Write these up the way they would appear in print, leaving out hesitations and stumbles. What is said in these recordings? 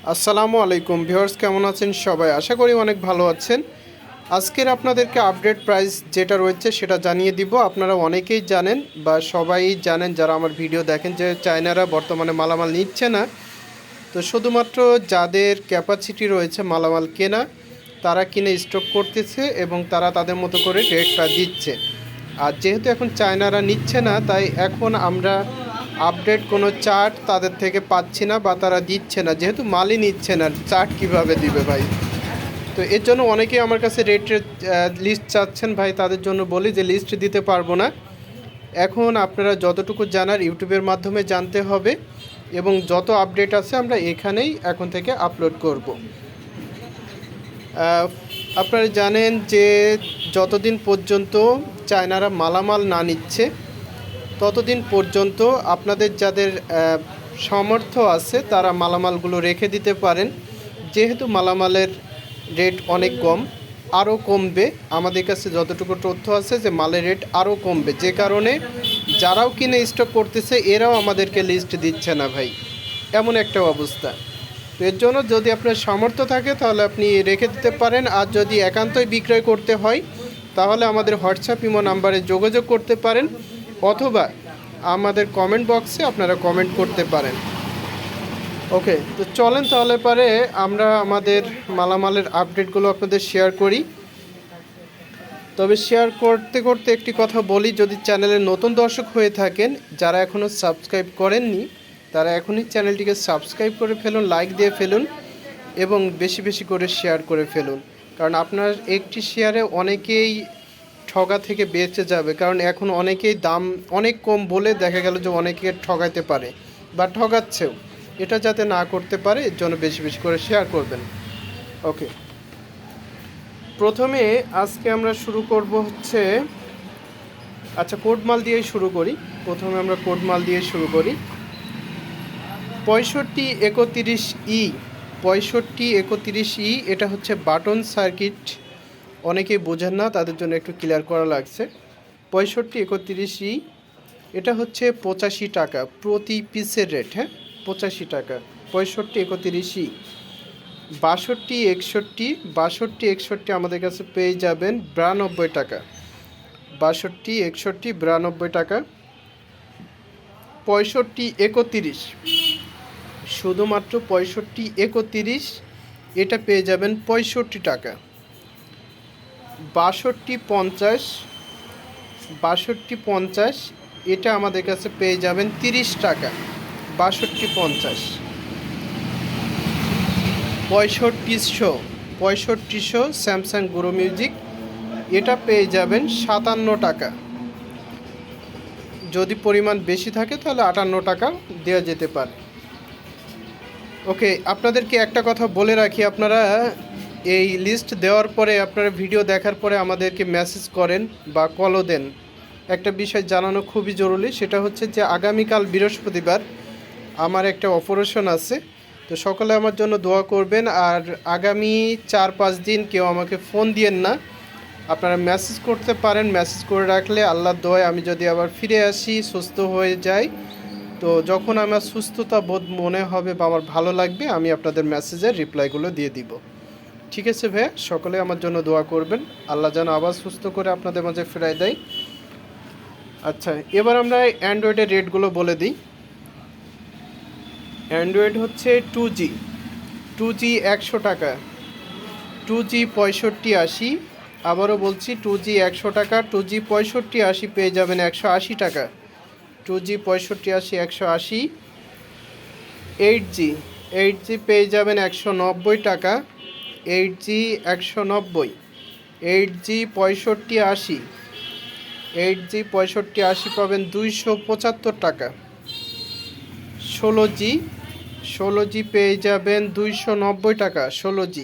আসসালামু আলাইকুম ভিউয়ার্স, কেমন আছেন সবাই? আশা করি অনেক ভালো আছেন। আজকের আপনাদেরকে আপডেট প্রাইস যেটা রয়েছে সেটা জানিয়ে দিব। আপনারা অনেকেই জানেন বা সবাই জানেন যারা আমার ভিডিও দেখেন যে চায়নারা বর্তমানে মালামাল নিচ্ছে না। তো শুধুমাত্র যাদের ক্যাপাসিটি রয়েছে মালামাল কেনা তারা কিনে স্টক করতেছে এবং তারা তাদের মতো করে রেটটা দিচ্ছে। আর যেহেতু এখন চায়নারা নিচ্ছে না, তাই এখন আমরা আপডেট কোনো চার্ট তাদের থেকে পাচ্ছি না বা তারা দিচ্ছে না। যেহেতু মালই নিচ্ছে না, চার্ট কিভাবে দিবে ভাই? তো এর জন্য অনেকেই আমার কাছে রেটের লিস্ট চাচ্ছেন ভাই। তাদের জন্য বলি যে লিস্ট দিতে পারবো না। এখন আপনারা যতটুকু জানার ইউটিউবের মাধ্যমে জানতে হবে এবং যত আপডেট আছে আমরা এখানেই এখন থেকে আপলোড করব। আপনারা জানেন যে যতদিন পর্যন্ত চায়নারা মালামাল না নিচ্ছে ততদিন পর্যন্ত আপনাদের যাদের সামর্থ্য আছে তারা মালামালগুলো রেখে দিতে পারেন। যেহেতু মালামালের রেট অনেক কম, আরও কমবে। আমাদের কাছে যতটুকু তথ্য আছে যে মালের রেট আরও কমবে, যে কারণে যারাও কিনে স্টক করতেছে এরাও আমাদেরকে লিস্ট দিচ্ছে না ভাই। এমন একটা অবস্থা। তো এর জন্য যদি আপনার সামর্থ্য থাকে তাহলে আপনি রেখে দিতে পারেন। আর যদি একান্তই বিক্রয় করতে হয় তাহলে আমাদের হোয়াটসঅ্যাপ ইমো নাম্বারে যোগাযোগ করতে পারেন, অথবা আমাদের কমেন্ট বক্সে আপনারা কমেন্ট করতে পারেন। ওকে, তো চলেন তাহলে পরে আমরা আমাদের মালামালের আপডেটগুলো আপনাদের শেয়ার করি। তবে শেয়ার করতে করতে একটি কথা বলি, যদি চ্যানেলের নতুন দর্শক হয়ে থাকেন, যারা এখনও সাবস্ক্রাইব করেননি তারা এখনই চ্যানেলটিকে সাবস্ক্রাইব করে ফেলুন, লাইক দিয়ে ফেলুন এবং বেশি বেশি করে শেয়ার করে ফেলুন। কারণ আপনার একটি শেয়ারে অনেকেই ঠগা থেকে বেঁচে যাবে। কারণ এখন অনেকেই দাম অনেক কম বলে দেখা গেল যে অনেকে ঠগাইতে পারে বা ঠগাচ্ছেও। এটা যাতে না করতে পারে এর জন্য বেশি বেশি করে শেয়ার করবেন। ওকে, প্রথমে আজকে আমরা শুরু করব হচ্ছে কোড মাল দিয়েই শুরু করি। প্রথমে আমরা কোড মাল দিয়ে শুরু করি। 6531E, 6531E, এটা হচ্ছে বাটন সার্কিট। অনেকেই বোঝেন না, তাদের জন্য একটু ক্লিয়ার করা লাগছে। 6531E, এটা হচ্ছে 85 টাকা প্রতি পিসের রেট। হ্যাঁ, 85 টাকা 6531E। 6261 আমাদের কাছে পেয়ে যাবেন 92 টাকা। 6261 টাকা। 6531, শুধুমাত্র 6531, এটা পেয়ে যাবেন 65 টাকা। 6250, এটা আমাদের কাছে পেয়ে যাবেন 30 টাকা। 6250। 6500 স্যামসাং গ্রো মিউজিক, এটা পেয়ে যাবেন 57 টাকা। যদি পরিমাণ বেশি থাকে তাহলে 58 টাকা দেওয়া যেতে পারে। ওকে, আপনাদেরকে একটা কথা বলে রাখি, আপনারা এই লিস্ট দেওয়ার পরে আপনারা ভিডিও দেখার পরে আমাদেরকে মেসেজ করেন বা কলও দেন। একটা বিষয় জানানো খুবই জরুরি, সেটা হচ্ছে যে আগামীকাল বৃহস্পতিবার আমার একটা অপারেশন আছে। তো সকলে আমার জন্য দোয়া করবেন। আর আগামী 4-5 দিন কেউ আমাকে ফোন দিয়েন না, আপনারা মেসেজ করতে পারেন। মেসেজ করে রাখলে আল্লাহর দোয়ায় আমি যদি আবার ফিরে আসি, সুস্থ হয়ে যাই, তো যখন আমার সুস্থতা বোধ মনে হবে বা আমার ভালো লাগবে আমি আপনাদের মেসেজের রিপ্লাইগুলো দিয়ে দিব। ঠিক আছে ভাইয়া, সকলে আমার জন্য দোয়া করবেন, আল্লাহ যেন আবার সুস্থ করে আপনাদের মাঝে ফেরাই দেয়। আচ্ছা, এবার আমরা অ্যান্ড্রয়েডের রেটগুলো বলে দিই। অ্যান্ড্রয়েড হচ্ছে 2G 100 টাকা। 2G 6580, আবারও বলছি 2G 100 টাকা। 2G 6580 পেয়ে যাবেন 180 টাকা। 2G 6580 180। 8G পেয়ে যাবেন 190 টাকা। 8G 190। 8G 6580, 8G 6580 পাবেন 275 টাকা। 16G পেয়ে যাবেন 290 টাকা। 16G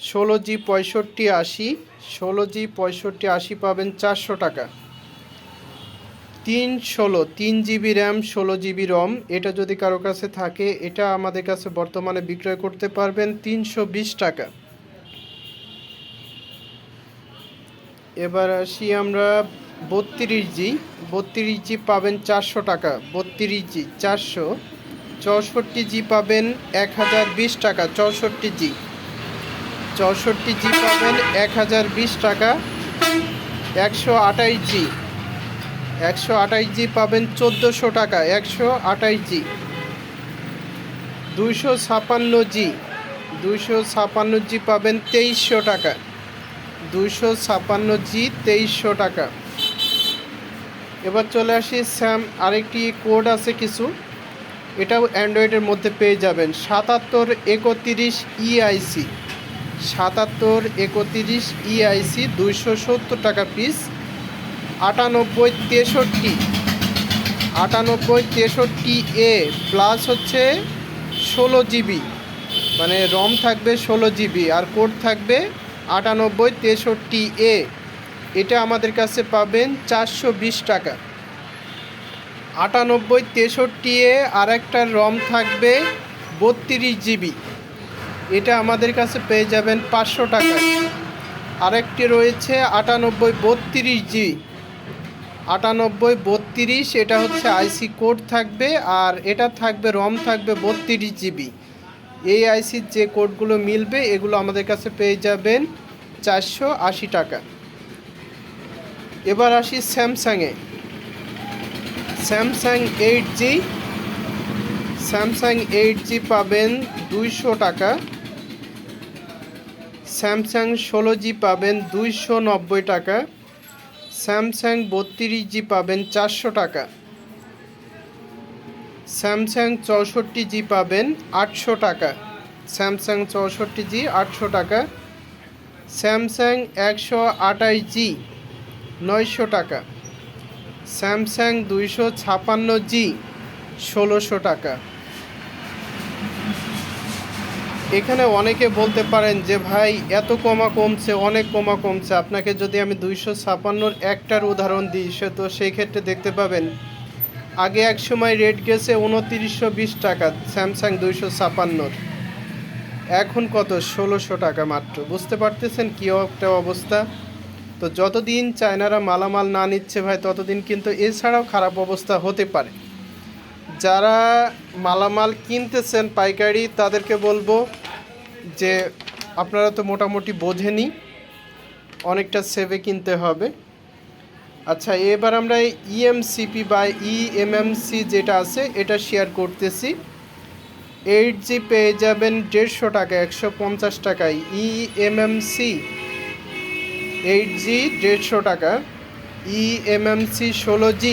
6580, 16G 6580 পাবেন 400 টাকা। 3GB র্যাম 16GB রম, এটা যদি কারো কাছে থাকে এটা আমাদের কাছে বর্তমানে বিক্রয় করতে পারবেন 320 টাকা। এবার আসি আমরা 32G পাবেন 400 টাকা। 32G 400, 64G পাবেন 1020 টাকা। 64G পাবেন 1020 টাকা। 128G পাবেন 1400 টাকা। 128G। 256G পাবেন 2300 টাকা। 256G 2300 টাকা। এবার চলে আসি আরেকটি কোড আছে কিছু, এটাও অ্যান্ড্রয়েডের মধ্যে পেয়ে যাবেন। 7731 EIC। 7731 EIC 270 টাকা পিস। 9863A প্লাস হচ্ছে 16GB, মানে রম থাকবে 16GB আর কোড থাকবে 9863A। এটা আমাদের কাছে পাবেন 420 টাকা। 9863A আর একটা রম থাকবে 32GB, এটা আমাদের কাছে পেয়ে যাবেন 500 টাকায়। আরেকটি রয়েছে 9832G। 9832, এটা হচ্ছে আইসি কোড থাকবে আর এটা থাকবে রম থাকবে 32GB। এই আইসির যে কোডগুলো মিলবে এগুলো আমাদের কাছে পেয়ে যাবেন 480 টাকা। এবার আসি স্যামসাংয়ে। স্যামসাং 8G পাবেন 200 টাকা। স্যামসাং 16G পাবেন 290 টাকা। স্যামসাং 32G পাবেন 400 টাকা। স্যামসাং 64G পাবেন 800 টাকা। স্যামসাং 64G 800 টাকা। স্যামসাং 128G 900 টাকা। স্যামসাং 256G 1600 টাকা। এখানে অনেকে বলতে পারেন যে ভাই এত কমছে, অনেক কমছে। আপনাকে যদি আমি 256 একটার উদাহরণ দিই তো সেই ক্ষেত্রে দেখতে পাবেন আগে এক সময় রেট গেছে 2920 টাকা স্যামসাং 256, এখন কত 1600 টাকা মাত্র। বুঝতে পারতেছেন কী একটা অবস্থা। তো যতদিন চায়নারা মালামাল না নিচ্ছে ভাই ততদিন কিন্তু এছাড়াও খারাপ অবস্থা হতে পারে। যারা মালামাল কিনতেছেন পাইকারি তাদেরকে বলবো যে আপনারা তো মোটামুটি বোঝেনই, অনেকটা সেভে কিনতে হবে। আচ্ছা, এবার আমরা ইএমসিপি বা ইএমএমসি যেটা আছে এটা শেয়ার করতেছি। 8G পেয়ে যাবেন 150 টাকা, 150 টাকায়। ইএমএমসি 8G 150 টাকা। ইএমএমসি 16G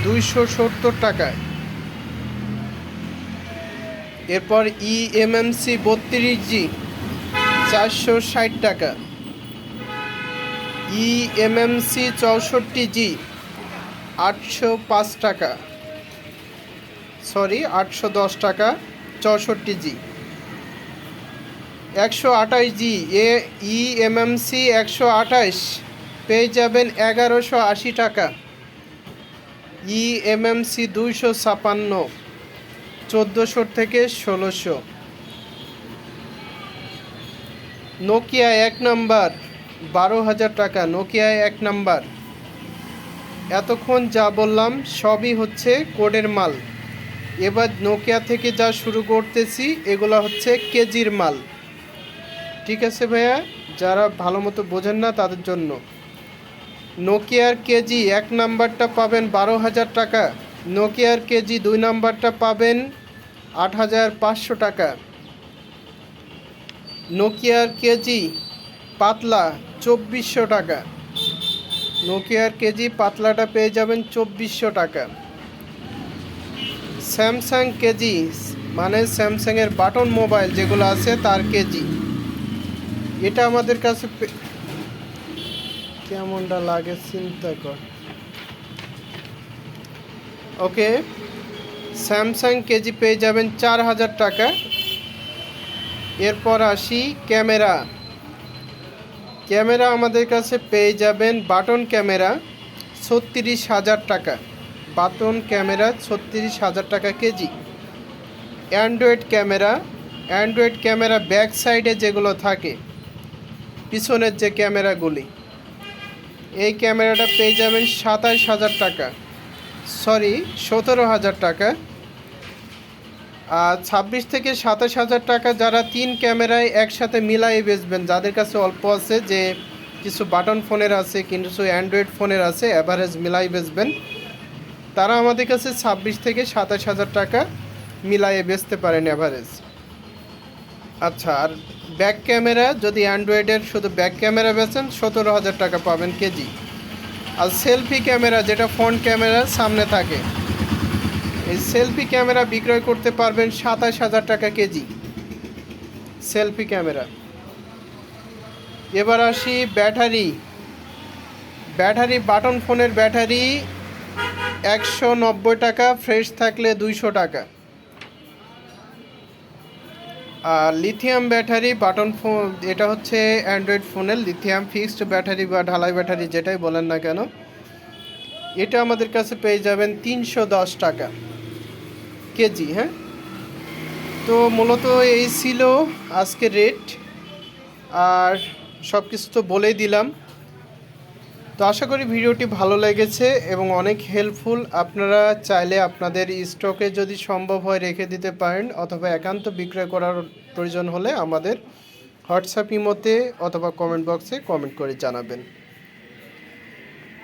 270 টাকায়। এরপর ইএমএমসি 32G 460 টাকা। ইএমএমসি 64G 805 টাকা, 810 টাকা 64G। 128G ইএমএমসি 128 পেয়ে যাবেন 1180 টাকা। ইএমএমসি 256 1400 থেকে 1600। নোকিয়া 1 নাম্বার 12,000 টাকা। Nokia 1 number. এতক্ষণ যা বললাম সবই হচ্ছে কোডের মাল। এবার নোকিয়া থেকে যা শুরু করতেছি এগুলো হচ্ছে কেজির মাল। ঠিক আছে ভাইয়া, যারা ভালো মতো বোঝেন না তাদের জন্য নোকিয়ার কেজি 1 নাম্বারটা পাবেন 12,000 টাকা। নোকিয়ার কেজি 2 নাম্বারটা পাবেন 8,500 টাকা। নোকিয়ার কেজি পাতলা 2400 টাকা। নোকিয়ার কেজি পাতলাটা পেয়ে যাবেন 2400 টাকা। স্যামসাং কেজি মানে স্যামসাংয়ের বাটন মোবাইল যেগুলো আছে তার কেজি, এটা আমাদের কাছে কেমনটা লাগে চিন্তা কর। ওকে, স্যামসাং কেজি পেয়ে যাবেন 4000 টাকা। এরপর আসি ক্যামেরা। ক্যামেরা আমাদের কাছে পেয়ে যাবেন বাটন ক্যামেরা 36,000 টাকা। বাটন ক্যামেরা 36,000 টাকা কেজি। অ্যান্ড্রয়েড ক্যামেরা ব্যাক সাইডে যেগুলো থাকে পিছনের যে ক্যামেরাগুলি, এই ক্যামেরাটা পেয়ে যাবেন 27,000 টাকা, 17,000 টাকা। আর 26 থেকে 27 হাজার টাকা যারা 3 ক্যামেরায় একসাথে মিলাই বেচবেন, যাদের কাছে অল্প আছে, যে কিছু বাটন ফোনের আছে, কিছু অ্যান্ড্রয়েড ফোনের আছে, অ্যাভারেজ মিলাই বেচবেন, তারা আমাদের কাছে 26 থেকে 27 হাজার টাকা মিলাইয়ে বেচতে পারেন অ্যাভারেজ। আচ্ছা, আর ব্যাক ক্যামেরা যদি অ্যান্ড্রয়েডের শুধু ব্যাক ক্যামেরা বেচেন 17 হাজার টাকা পাবেন কেজি। আর সেলফি ক্যামেরা যেটা ফ্রন্ট ক্যামেরা সামনে থাকে, এই সেলফি ক্যামেরা বিক্রয় করতে পারবেন 27 হাজার টাকা কেজি সেলফি ক্যামেরা। এবার আসি ব্যাটারি। বাটন ফোনের ব্যাটারি 190 টাকা, ফ্রেশ থাকলে 200 টাকা। আর লিথিয়াম ব্যাটারি বাটন ফোন, এটা হচ্ছে অ্যান্ড্রয়েড ফোনের লিথিয়াম ফিক্সড ব্যাটারি বা ঢালাই ব্যাটারি যেটাই বলেন না কেন, এটা আমাদের কাছে পেয়ে যাবেন 310 টাকা কেজি। হ্যাঁ, তো মূলত এই ছিল আজকের রেট, আর সব কিছু তো বলেই দিলাম। তো আশা করি ভিডিওটি ভালো লেগেছে এবং অনেক হেল্পফুল। আপনারা চাইলে আপনাদের স্টকে যদি সম্ভব হয় রেখে দিতে পারেন, অথবা একান্ত বিক্রয় করার প্রয়োজন হলে আমাদের হোয়াটসঅ্যাপ ইমোতে অথবা কমেন্ট বক্সে কমেন্ট করে জানাবেন।